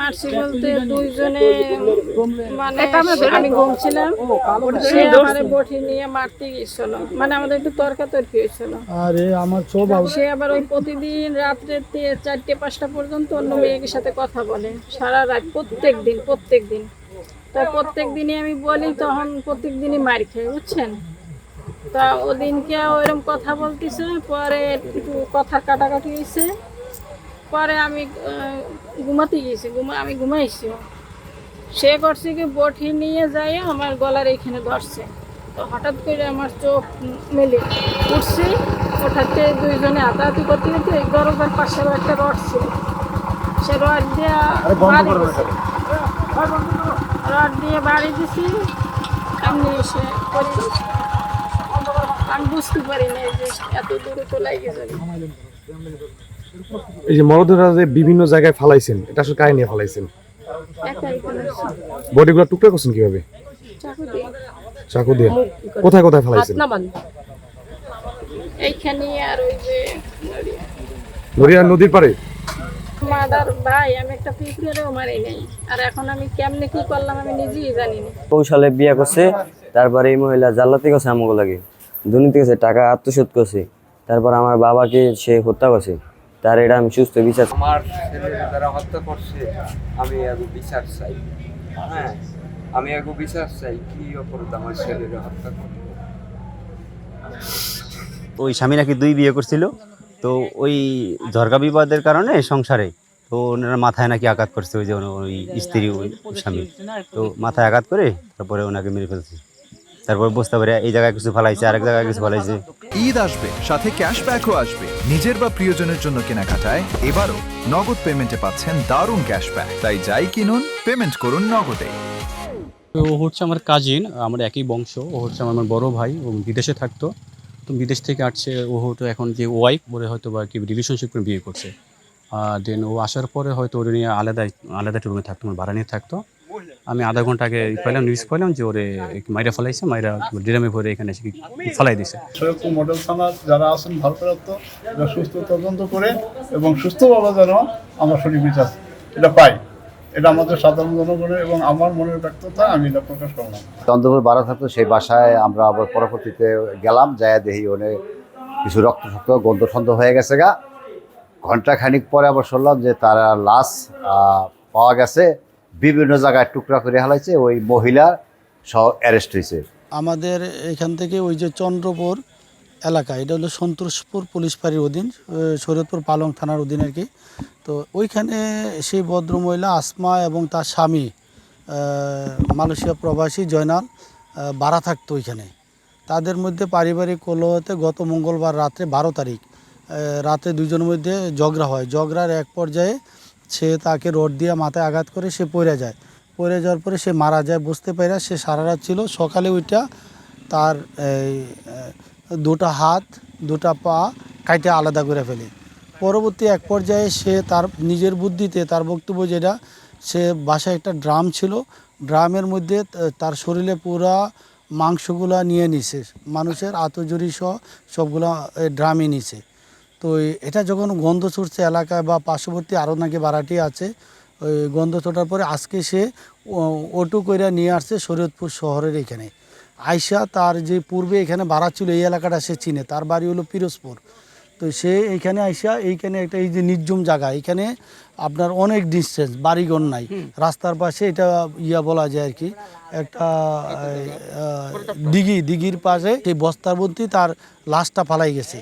মারছি বলতে দুইজনে, মানে আমি ঘুমছিলাম, সে আমারে বটি নিয়ে মারতে গেছিল, মানে আমাদের একটু তর্কাতর্কি হয়েছিল। আরে আমার চোখ সে আবার ওই প্রতিদিন রাত্রে 4টে-5টা পর্যন্ত অন্য মেয়ের সাথে কথা বলে, সারা রাত, প্রত্যেক দিন। তা প্রত্যেক দিনই আমি বলি, তখন প্রত্যেক দিনই মার খাই, বুঝছেন। তা ওদিনকে ওইরকম কথা বলতেছে, পরে একটু কথার কাটাকাটি হয়েছে, পরে আমি ঘুমাতে গিয়েছি, আমি ঘুমাইছি। সে করছে কি বটি নিয়ে যাই আমার গলার এইখানে ধরছে। তো হঠাৎ করে আমার চোখ মেলে উঠছে, ওঠাতে দুইজনে হাতাহাতি করতে করতে এই দরজার পাশে একটা রড ছিল, সে রড দিয়ে বাড়ি দিছি, রড দিয়ে বাড়ি দিছি। এমনি এসে পড়ে গেছি। আমি বুঝতে পারি না যে এত দূরে তো লাগে যাবে। এই যে মরদেহটা যে বিভিন্ন জায়গায় ফালাইছেন, এটা আসলে কাহিনী নিয়ে ফালাইছেন? একাই করেছি, বডিগুলো টুকরা করছেন কিভাবে? চাকু দিয়ে। চাকু দিয়ে? কোথায় কোথায় ফালাইছেন? এইখানে আর ওই যে গড়িয়া নদীর পাড়ে? মাদার ভাই, আমি একটা পিঁপড়েরও মারি নাই, আর এখন আমি কেমনে কি করলাম আমি নিজেই জানি না। কৌশলে বিয়ে করছে, তারপরে এই মহিলা জাল্লাতি করছে আমাকে লাগে, দুর্নীতি করছে, টাকা আত্মসাৎ করছে, তারপর আমার বাবাকে সে হত্যা করছে। তার এটা আমি সুস্থ বিচার। আমার ছেলের যারা হত্যা করছে আমি আগে বিচার চাই। হ্যাঁ, আমি আগে বিচার চাই, কি অপরাধ আমার ছেলের হত্যা করলো। ওই স্বামী নাকি 2 বিয়ে করছিল, তো ওই ঝরকা বিবাদের কারণে সংসারে তো ওনার মাথায় নাকি আঘাত করছে ওই যে ওই স্ত্রী, ওই স্বামী, তো মাথায় আঘাত করে তারপরে ওনাকে মেরে ফেলছে। তারপর বুঝতে পারে এই জায়গায় কিছু ফেলাইছে, আরেক জায়গায় কিছু ফেলাইছে। ঈদ আসবে, সাথে ক্যাশব্যাকও আসবে। নিজের বা প্রিয়জনের জন্য কেনাকাটায় এবারও নগদ পেমেন্টে পাচ্ছেন দারুণ ক্যাশব্যাক। তাই যাই কিনুন, পেমেন্ট করুন নগদে। ও হচ্ছে আমার কাজিন, আমার একই বংশ। ও হচ্ছে আমার বড় ভাই, ও বিদেশে থাকতো, তো বিদেশ থেকে আসছে। ও হয়তো এখন যে ওয়াইফ বলে হয়তো বা কি রিলেশনশিপ করে বিয়ে করছে। দেন ও আসার পরে হয়তো ওর নিয়ে আলাদা একটা রুমে থাকতো, আমার ভাড়া নিয়ে থাকতো। আমি আধা ঘন্টা আগে পেলাম, নিউজ পেলাম যে ওরে মাইরা ফেলাইছে, মাইরা ড্রামে ভরে এখানে এসে ফেলাই দিছে। সৈয়দপুর মডেল থানার যারা আছেন ভারপ্রাপ্ত, এরা সুস্থ তদন্ত করে এবং সুস্থভাবে যেন আমরা সঠিক বিচার এটা পাই, এটা আমাদের সাধারণ জনগণের এবং আমার মনের ব্যক্ততা, আমি এটা প্রকাশ করলাম। চন্দ্রপুর বাড়া থাকতো, সেই বাসায় আমরা আবার পরবর্তীতে গেলাম, যায় দেখি ওনে কিছু রক্ত গন্ধ সন্ধ হয়ে গেছে গা। ঘন্টা খানিক পরে আবার শুনলাম যে তারা লাশ পাওয়া গেছে, বিভিন্ন জায়গায় টুকরা করে হালাইছে, ওই মহিলা সহ অ্যারেস্ট হয়েছে। আমাদের এখান থেকে ওই যে চন্দ্রপুর এলাকা, এটা হলো সন্তোষপুর পুলিশ ফাঁড়ির অধীন, শরীয়তপুর পালং থানার অধীন আর কি। তো ওইখানে সেই ভদ্রমহিলা আসমা এবং তার স্বামী মালয়েশিয়া প্রবাসী জয়নাল ভাড়া থাকতো ওইখানে। তাদের মধ্যে পারিবারিক কলহতে গত মঙ্গলবার রাত্রে 12 তারিখ রাতে দুজনের মধ্যে ঝগড়া হয়। ঝগড়ার এক পর্যায়ে সে তাকে রড দিয়ে মাথায় আঘাত করে সে পড়ে যায়। পড়ে যাওয়ার পরে সে মারা যায়। বুঝতে পারে সে সারা রাত ছিল। সকালে ওইটা তার দুটা হাত দুটা পা কাইটে আলাদা করে ফেলে। পরবর্তী এক পর্যায়ে সে তার নিজের বুদ্ধিতে, তার বক্তব্য যেটা, সে বাসায় একটা ড্রাম ছিল, ড্রামের মধ্যে তার শরীরে পুরা মাংসগুলা নিয়ে নিছে, মানুষের আতজুরি সহ সবগুলা ড্রামে নিছে। তো এটা যখন গন্ধ ছুটছে এলাকায় বা পার্শ্ববর্তী আরও নাকি ভাড়াটি আছে, ওই গন্ধ ছোটার পরে আজকে সে অটো কইরা নিয়ে আসছে শরীয়তপুর শহরের এখানে। আয়শা তার যে পূর্বে এখানে ভাড়া ছিল, এই এলাকাটা সে চিনে, তার বাড়ি হলো পিরোজপুর। তো সে এইখানে আয়শা, এইখানে একটা এই যে নির্জম জায়গা, এখানে আপনার অনেক ডিস্টেন্স, বাড়িঘর নাই, রাস্তার পাশে এটা বলা যায় আর কি, একটা দিঘির পাশে সেই বস্তার মধ্যে তার লাশটা ফালাই গেছে।